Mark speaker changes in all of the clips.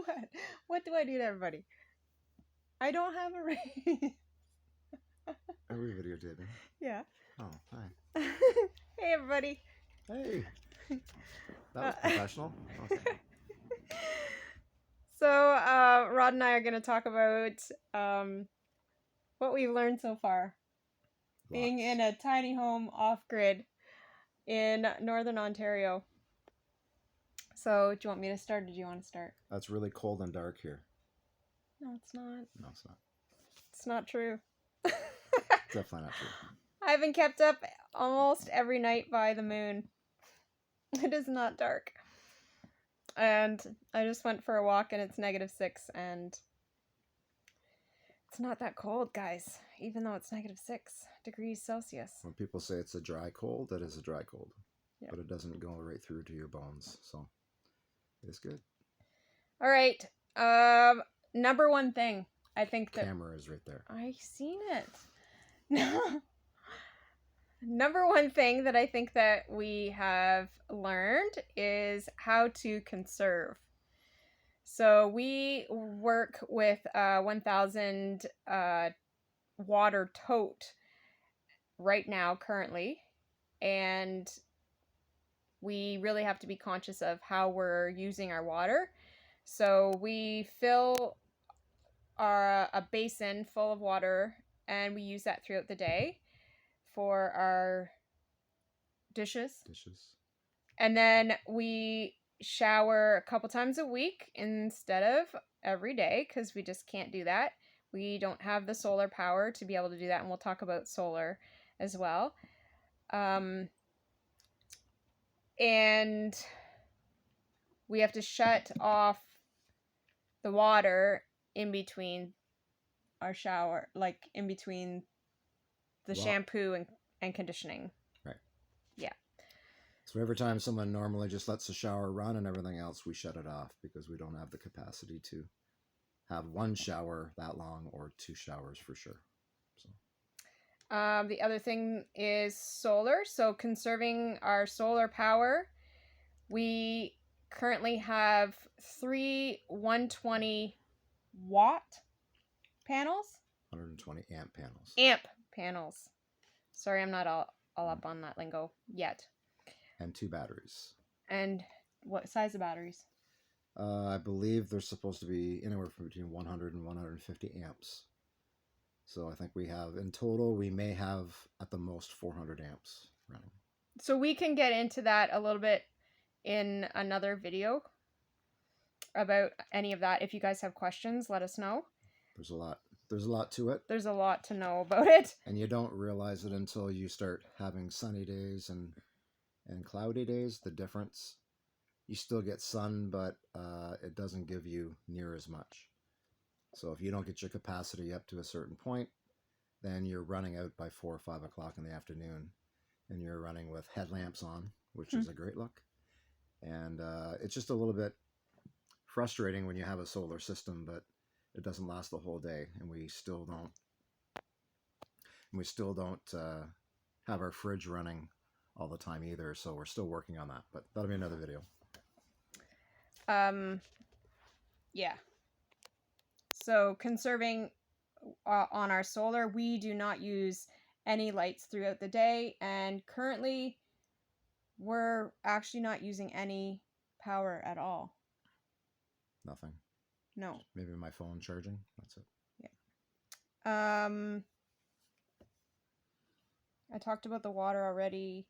Speaker 1: What? What do I do to everybody? I don't have a raise.
Speaker 2: Are we videotaping?
Speaker 1: Yeah.
Speaker 2: Oh, hi.
Speaker 1: Hey, everybody.
Speaker 2: Hey. That was professional. Okay.
Speaker 1: So, Rod and I are going to talk about what we've learned so far. Being
Speaker 2: Lots.
Speaker 1: in a tiny home off-grid in Northern Ontario. So, do you want me to start or do you want to start?
Speaker 2: It's really cold and dark here.
Speaker 1: No, it's not.
Speaker 2: No, it's not.
Speaker 1: It's not true.
Speaker 2: Definitely not true.
Speaker 1: I've been kept up almost every night by the moon. It is not dark. And I just went for a walk and it's -6 and it's not that cold, guys, even though it's -6 degrees Celsius.
Speaker 2: When people say it's a dry cold, it is a dry cold.
Speaker 1: Yep.
Speaker 2: But it doesn't go right through to your bones. So it's good.
Speaker 1: All right. Number one thing I think that
Speaker 2: Camera is right there.
Speaker 1: I seen it. Number one thing that I think that we have learned is how to conserve. So we work with 1,000 water tote right now currently, and we really have to be conscious of how we're using our water. So we fill a basin full of water and we use that throughout the day for our dishes. And then we shower a couple times a week instead of every day because we just can't do that. We don't have the solar power to be able to do that, and we'll talk about solar as well. And we have to shut off the water in between our shower, like in between the shampoo and conditioning.
Speaker 2: Right.
Speaker 1: Yeah.
Speaker 2: So every time someone normally just lets the shower run and everything else, we shut it off because we don't have the capacity to have one shower that long or 2 showers for sure. So.
Speaker 1: The other thing is solar. So conserving our solar power. We currently have 3 120 watt panels.
Speaker 2: 120 amp panels.
Speaker 1: Amp panels. Sorry, I'm not all up on that lingo yet.
Speaker 2: And 2 batteries.
Speaker 1: And what size of batteries?
Speaker 2: I believe they're supposed to be anywhere from between 100 and 150 amps. So I think we have, in total, we may have at the most 400 amps running.
Speaker 1: So we can get into that a little bit in another video about any of that. If you guys have questions, let us know.
Speaker 2: There's a lot to it.
Speaker 1: There's a lot to know about it.
Speaker 2: And you don't realize it until you start having sunny days and cloudy days, the difference. You still get sun, but it doesn't give you near as much. So if you don't get your capacity up to a certain point, then you're running out by 4 or 5 o'clock in the afternoon, and you're running with headlamps on, which is a great look. And it's just a little bit frustrating when you have a solar system, but it doesn't last the whole day, and we still don't have our fridge running all the time either. So we're still working on that, but that'll be another video.
Speaker 1: Yeah. So conserving on our solar, we do not use any lights throughout the day, and currently we're actually not using any power at all.
Speaker 2: Nothing.
Speaker 1: No.
Speaker 2: Maybe my phone charging. That's it.
Speaker 1: Yeah. I talked about the water already.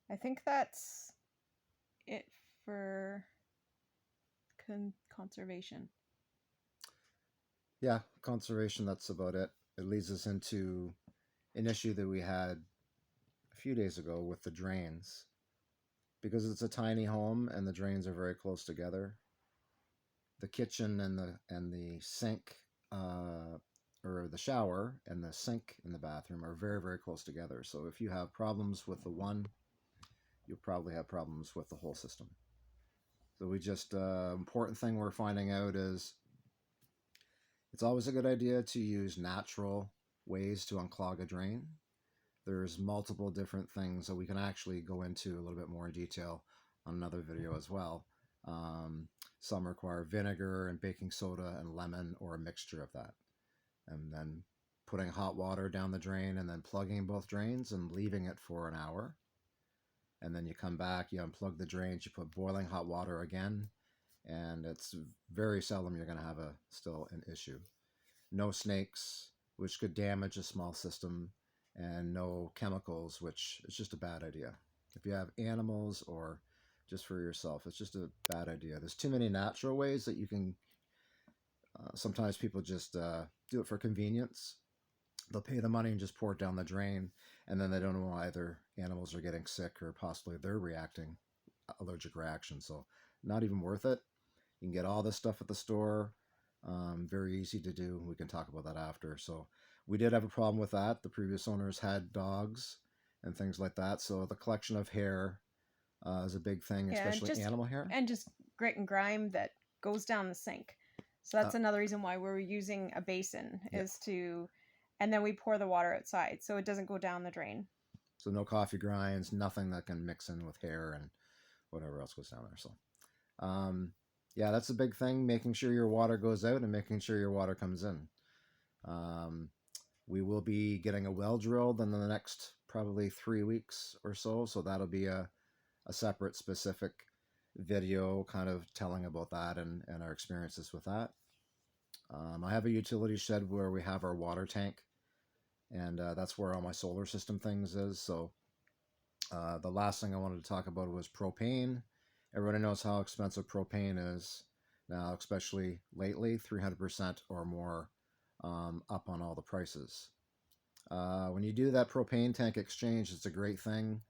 Speaker 1: I think that's it for conservation.
Speaker 2: Yeah, conservation, that's about it. It leads us into an issue that we had a few days ago with the drains. Because it's a tiny home and the drains are very close together, the kitchen and the sink, or the shower and the sink in the bathroom are very, very close together. So if you have problems with the one, you'll probably have problems with the whole system. So important thing we're finding out is it's always a good idea to use natural ways to unclog a drain. There's multiple different things that we can actually go into a little bit more in detail on another video as well. Um, some require vinegar and baking soda and lemon or a mixture of that. And then putting hot water down the drain and then plugging both drains and leaving it for an hour. And then you come back, you unplug the drains, you put boiling hot water again, and it's very seldom you're going to have still an issue. No snakes, which could damage a small system, and no chemicals, which is just a bad idea. If you have animals or just for yourself, it's just a bad idea. There's too many natural ways that you can. Sometimes people just do it for convenience. They'll pay the money and just pour it down the drain, and then they don't know why their animals are getting sick or possibly they're reacting allergic reaction. So, not even worth it. You can get all this stuff at the store. Very easy to do. We can talk about that after. So we did have a problem with that. The previous owners had dogs and things like that. So the collection of hair is a big thing,
Speaker 1: Yeah,
Speaker 2: especially animal hair.
Speaker 1: and just grit and grime that goes down the sink. So that's another reason why we're using a basin is to, and then we pour the water outside so it doesn't go down the drain.
Speaker 2: So no coffee grinds, nothing that can mix in with hair and whatever else goes down there. So yeah, that's a big thing, making sure your water goes out and making sure your water comes in. We will be getting a well drilled in the next probably 3 weeks or so. So that'll be a separate specific video kind of telling about that and our experiences with that. I have a utility shed where we have our water tank, and that's where all my solar system things is. So the last thing I wanted to talk about was propane. Everybody knows how expensive propane is now, especially lately, 300% or more up on all the prices. When you do that propane tank exchange, it's a great thing.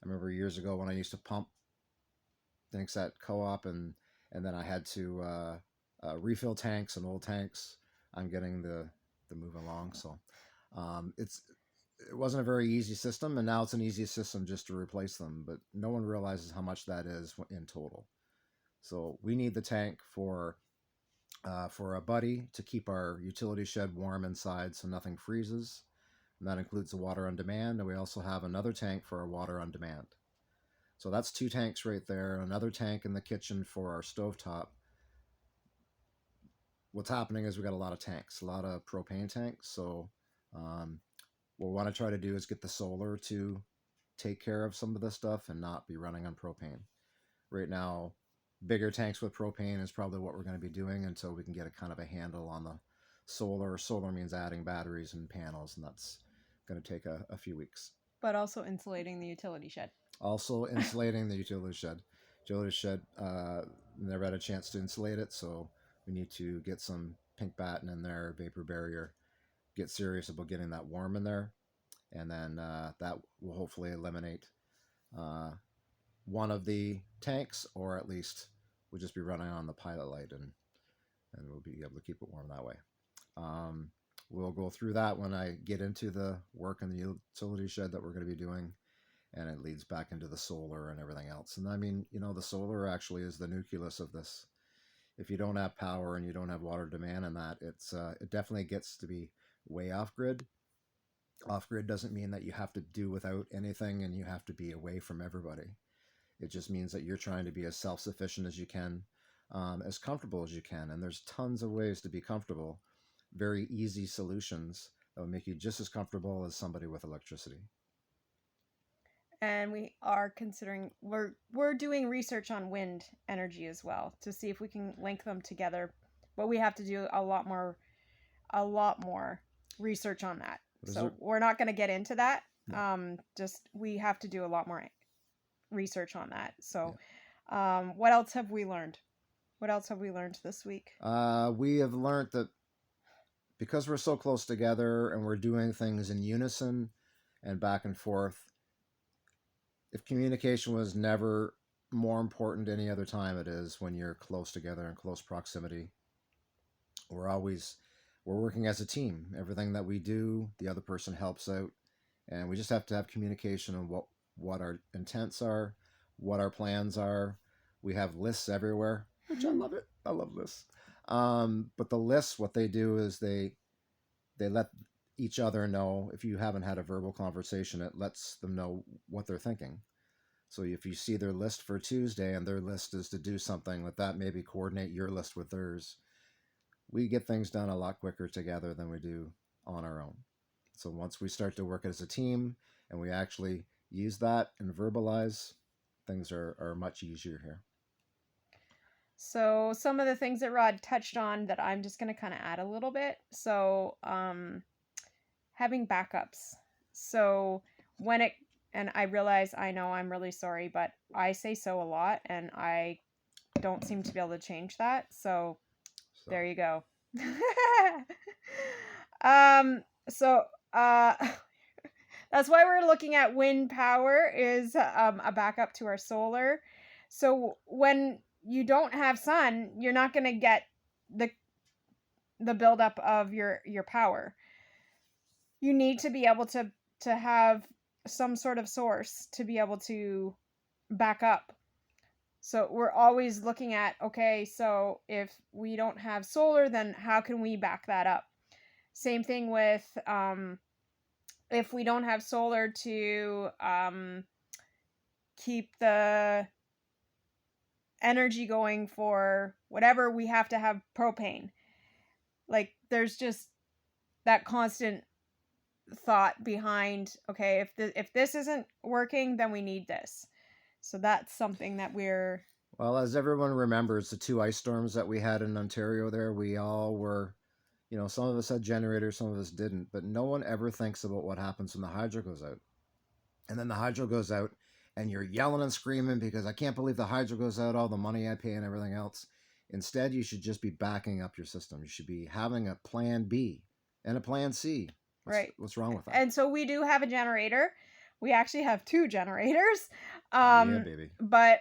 Speaker 2: I remember years ago when I used to pump things at co-op, and then I had to refill tanks and old tanks. I'm getting the move along, so it wasn't a very easy system, and now it's an easy system just to replace them. But no one realizes how much that is in total. So we need the tank for a buddy to keep our utility shed warm inside, so nothing freezes. And that includes the water on demand, and we also have another tank for our water on demand. So that's 2 tanks right there. Another tank in the kitchen for our stovetop. What's happening is we got a lot of tanks, a lot of propane tanks. So what we want to try to do is get the solar to take care of some of this stuff and not be running on propane. Right now, bigger tanks with propane is probably what we're going to be doing until we can get a kind of a handle on the solar. Solar means adding batteries and panels, and that's going to take a few weeks.
Speaker 1: But also insulating the utility shed.
Speaker 2: Also insulating the utility shed. Utility shed, never had a chance to insulate it, so we need to get some pink batten in there, vapor barrier, get serious about getting that warm in there, and then that will hopefully eliminate one of the tanks, or at least we'll just be running on the pilot light, and we'll be able to keep it warm that way. We'll go through that when I get into the work in the utility shed that we're going to be doing, and it leads back into the solar and everything else. And I mean, the solar actually is the nucleus of this. If you don't have power and you don't have water demand and that, it definitely gets to be way off grid. Off grid doesn't mean that you have to do without anything and you have to be away from everybody. It just means that you're trying to be as self-sufficient as you can, as comfortable as you can. And there's tons of ways to be comfortable, very easy solutions that will make you just as comfortable as somebody with electricity.
Speaker 1: And we are considering we're doing research on wind energy as well to see if we can link them together. But we have to do a lot more research on that. So we're not going to get into that. No. Just we have to do a lot more research on that. So what else have we learned? What else have we learned this week?
Speaker 2: We have learned that because we're so close together and we're doing things in unison and back and forth, if communication was never more important any other time, it is when you're close together in close proximity. We're working as a team. Everything that we do, the other person helps out, and we just have to have communication on what our intents are, what our plans are. We have lists everywhere, which I love it. I love lists. But the lists, what they do is they let each other know. If you haven't had a verbal conversation, it lets them know what they're thinking. So if you see their list for Tuesday and their list is to do something with that, maybe coordinate your list with theirs. We get things done a lot quicker together than we do on our own. So once we start to work as a team and we actually use that and verbalize, things are much easier here.
Speaker 1: So some of the things that Rod touched on that I'm just going to kind of add a little bit. So having backups. So when it, and I realize, I know I'm really sorry, but I say so a lot and I don't seem to be able to change that. So
Speaker 2: So
Speaker 1: there you go. um so uh that's why we're looking at wind power is a backup to our solar. So when you don't have sun, you're not going to get the buildup of your power. You need to be able to have some sort of source to be able to back up. So we're always looking at, okay, so if we don't have solar, then how can we back that up? Same thing with if we don't have solar to keep the energy going for whatever, we have to have propane. Like there's just that constant thought behind, okay, if this isn't working, then we need this. So that's something that we're
Speaker 2: well, as everyone remembers, the two ice storms that we had in Ontario there, we all were, some of us had generators, some of us didn't, but no one ever thinks about what happens when the hydro goes out. And then the hydro goes out, and you're yelling and screaming because I can't believe the hydro goes out, all the money I pay and everything else. Instead, you should just be backing up your system. You should be having a plan B and a plan C.
Speaker 1: right.
Speaker 2: What's wrong with that?
Speaker 1: And so we do have a generator. We actually have two generators.
Speaker 2: Yeah, baby.
Speaker 1: But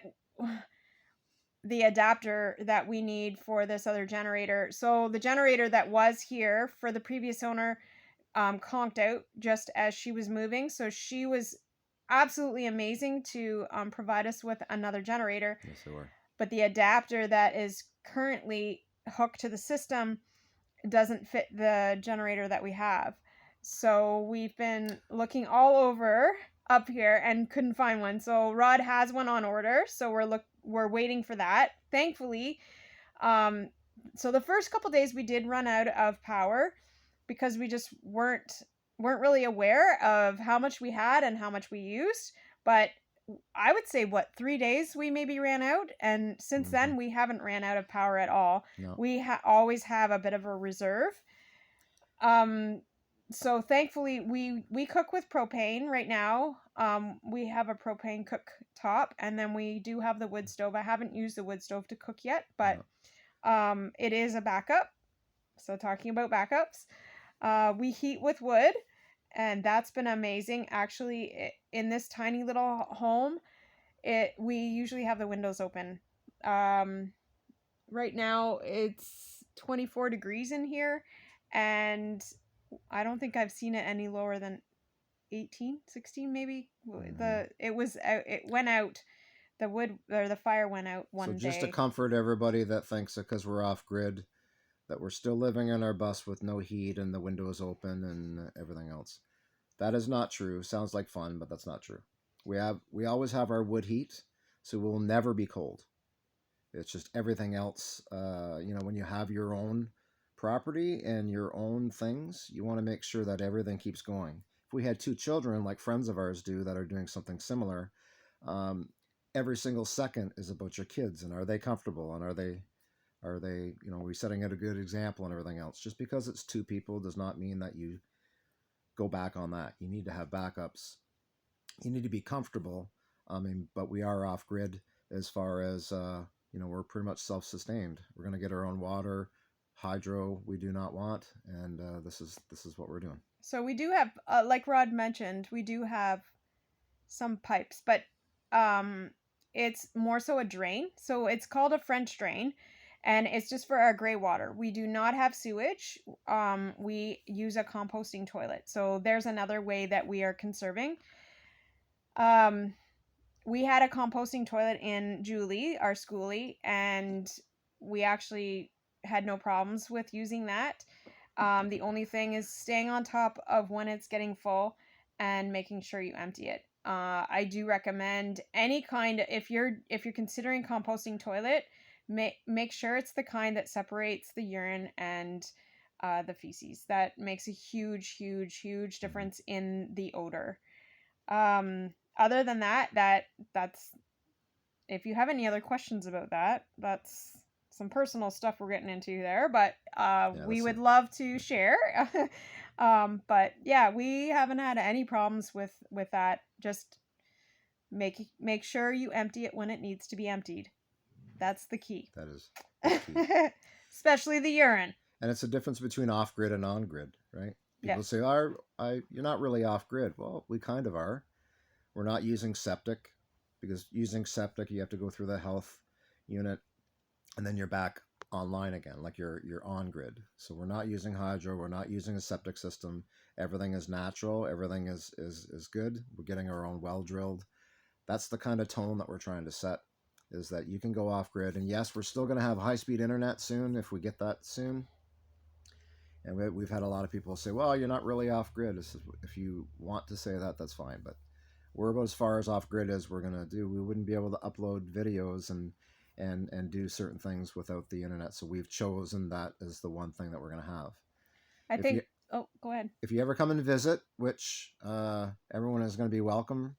Speaker 1: the adapter that we need for this other generator. So the generator that was here for the previous owner conked out just as she was moving. So she was absolutely amazing to provide us with another generator.
Speaker 2: Yes, they were.
Speaker 1: But the adapter that is currently hooked to the system doesn't fit the generator that we have. So we've been looking all over up here and couldn't find one. So Rod has one on order, so we're waiting for that. Thankfully, so the first couple days we did run out of power because we just weren't really aware of how much we had and how much we used. But I would say 3 days we maybe ran out, and since then we haven't ran out of power at all.
Speaker 2: No.
Speaker 1: We always have a bit of a reserve. So thankfully we cook with propane right now. We have a propane cooktop, and then we do have the wood stove. I haven't used the wood stove to cook yet, but it is a backup. So talking about backups, we heat with wood, and that's been amazing. Actually, in this tiny little home, we usually have the windows open. Right now it's 24 degrees in here, and I don't think I've seen it any lower than 18, 16 maybe. It went out. The wood or the fire went out one day.
Speaker 2: So just to comfort everybody that thinks that because we're off grid, that we're still living in our bus with no heat and the windows open and everything else. That is not true. Sounds like fun, but that's not true. We always have our wood heat, so we'll never be cold. It's just everything else. When you have your own property and your own things, you want to make sure that everything keeps going. If we had two children, like friends of ours do, that are doing something similar, every single second is about your kids and are they comfortable and are they we setting out a good example and everything else. Just because it's two people does not mean that you go back on that. You need to have backups. You need to be comfortable. But we are off grid as far as we're pretty much self-sustained. We're going to get our own water. Hydro we do not want, and this is what we're doing.
Speaker 1: So we do have, like Rod mentioned, we do have some pipes, but it's more so a drain. So it's called a French drain, and it's just for our gray water. We do not have sewage. We use a composting toilet. So there's another way that we are conserving. We had a composting toilet in Julie, our schoolie, and we actually had no problems with using that. The only thing is staying on top of when it's getting full and making sure you empty it. I do recommend any kind. If you're considering composting toilet, make sure it's the kind that separates the urine and the feces. That makes a huge, huge, huge
Speaker 2: Mhm.
Speaker 1: difference in the odor. Other than that, that's if you have any other questions about that, that's some personal stuff we're getting into there, but
Speaker 2: Yeah,
Speaker 1: we
Speaker 2: that's
Speaker 1: would
Speaker 2: some.
Speaker 1: love to share. But yeah, we haven't had any problems with that. Just make sure you empty it when it needs to be emptied. That's the key.
Speaker 2: That is the key.
Speaker 1: Especially the urine.
Speaker 2: And it's a difference between off grid and on grid, right?
Speaker 1: Yeah.
Speaker 2: People say, "Oh, you're not really off grid." Well, we kind of are. We're not using septic because using septic, you have to go through the health unit and then you're back online again, like you're on grid. So we're not using hydro, we're not using a septic system. Everything is natural, everything is good. We're getting our own well drilled. That's the kind of tone that we're trying to set, is that you can go off grid. And yes, we're still going to have high speed internet soon if we get that soon. And we've had a lot of people say, well, you're not really off grid. If you want to say that, that's fine. But we're about as far as off grid as we're going to do. We wouldn't be able to upload videos and do certain things without the internet. So we've chosen that as the one thing that we're going to have.
Speaker 1: I
Speaker 2: If you
Speaker 1: think oh, go ahead.
Speaker 2: if you ever come and visit, which everyone is going to be welcome,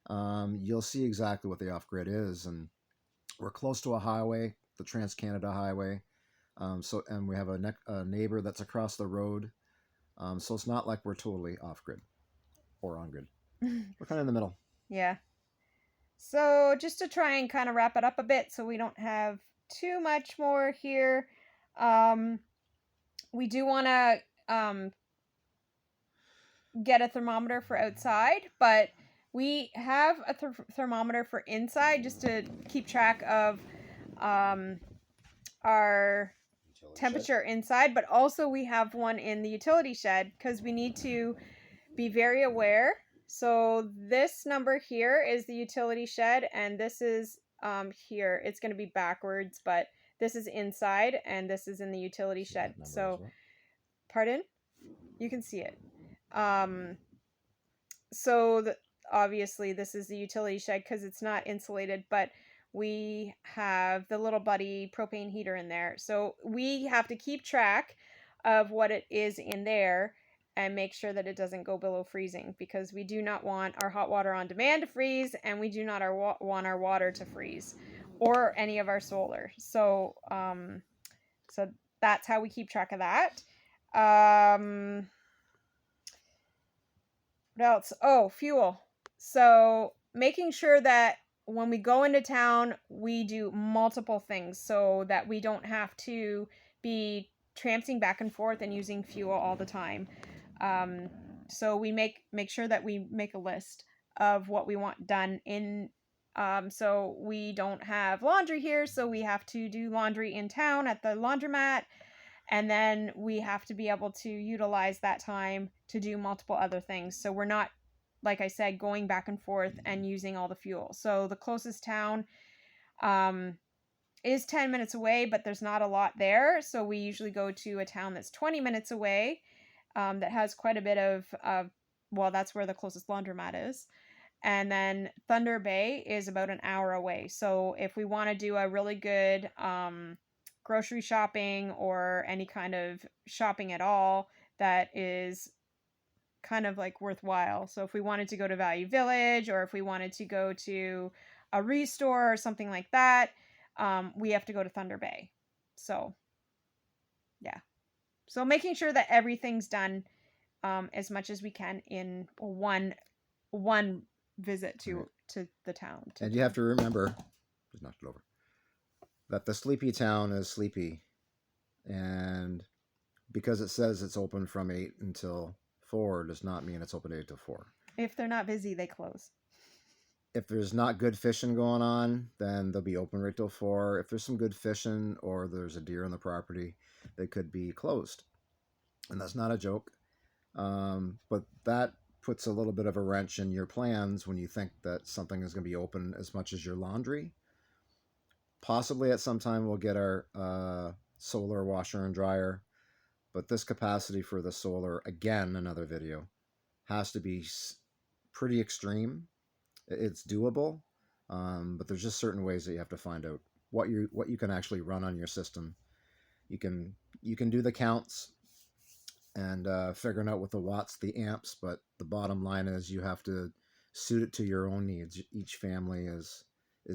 Speaker 2: you'll see exactly what the off grid is. And we're close to a highway, the Trans Canada Highway. And we have a neighbor that's across the road. So it's not like we're totally off grid or on grid. We're kind of in the middle.
Speaker 1: Yeah. So, just to try and kind of wrap it up a bit so we don't have too much more here, um, we do want to get a thermometer for outside, but we have a thermometer for inside just to keep track of um, our temperature inside, but also we have one in the utility shed because we need to be very aware. So this number here is the utility shed, and this is here. It's going to be backwards, but this is inside, and this is in the utility
Speaker 2: See
Speaker 1: shed.
Speaker 2: that number as
Speaker 1: So,
Speaker 2: well.
Speaker 1: pardon? You can see it. Um, so obviously this is the utility shed because it's not insulated, but we have the little buddy propane heater in there. So we have to keep track of what it is in there and make sure that it doesn't go below freezing, because we do not want our hot water on demand to freeze, and we do not want our water to freeze, or any of our solar. So that's how we keep track of that. What else? Oh, fuel. So making sure that when we go into town, we do multiple things so that we don't have to be tramping back and forth and using fuel all the time. Um, so we make sure that we make a list of what we want done in. So we don't have laundry here, so we have to do laundry in town at the laundromat, and then we have to be able to utilize that time to do multiple other things, so we're not, like I said, going back and forth and using all the fuel. So the closest town um, is 10 minutes away, but there's not a lot there, so we usually go to a town that's 20 minutes away, that has quite a bit of well, that's where the closest laundromat is. And then Thunder Bay is about an hour away. So if we want to do a really good grocery shopping or any kind of shopping at all, that is kind of like worthwhile. So if we wanted to go to Value Village, or if we wanted to go to a restore or something like that, we have to go to Thunder Bay. So yeah. So making sure that everything's done as much as we can in one visit
Speaker 2: Right.
Speaker 1: to the town.
Speaker 2: And you have to remember, just knocked it over, that the sleepy town is sleepy, and because it says it's open from 8 until 4 does not mean it's open 8 till 4.
Speaker 1: If they're not busy, they close.
Speaker 2: If there's not good fishing going on, then they'll be open right till 4. If there's some good fishing or there's a deer on the property, they could be closed. And that's not a joke. But that puts a little bit of a wrench in your plans when you think that something is going to be open as much as your laundry. Possibly at some time we'll get our solar washer and dryer, but this capacity for the solar, again, another video, has to be pretty extreme. It's doable, but there's just certain ways that you have to find out what you can actually run on your system. You can you can do the counts and figuring out with the watts, the amps, but the bottom line is you have to suit it to your own needs. Each family is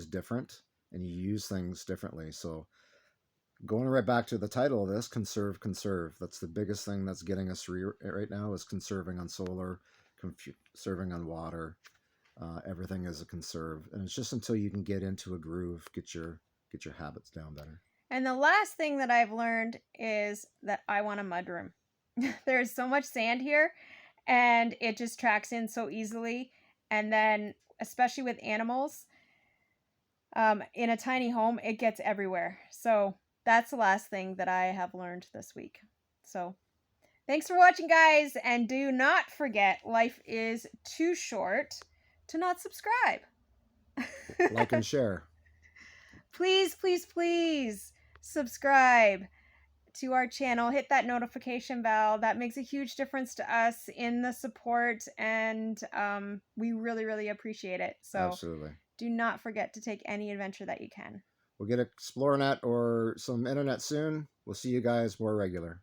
Speaker 2: different, and you use things differently. So going right back to the title of this, conserve, conserve. That's the biggest thing that's getting us right now is conserving on solar, conserving on water. Everything is a conserve, and it's just until you can get into a groove, get your habits down better.
Speaker 1: And the last thing that I've learned is that I want a mudroom. There's so much sand here, and it just tracks in so easily. And then, especially with animals, in a tiny home, it gets everywhere. So that's the last thing that I have learned this week. So thanks for watching, guys, and do not forget, life is too short to not subscribe.
Speaker 2: Like and share.
Speaker 1: Please, please, please subscribe to our channel. Hit that notification bell. That makes a huge difference to us in the support, and we really, really appreciate it. So
Speaker 2: Absolutely.
Speaker 1: do not forget to take any adventure that you can.
Speaker 2: We'll get ExploreNet or some internet soon. We'll see you guys more regular.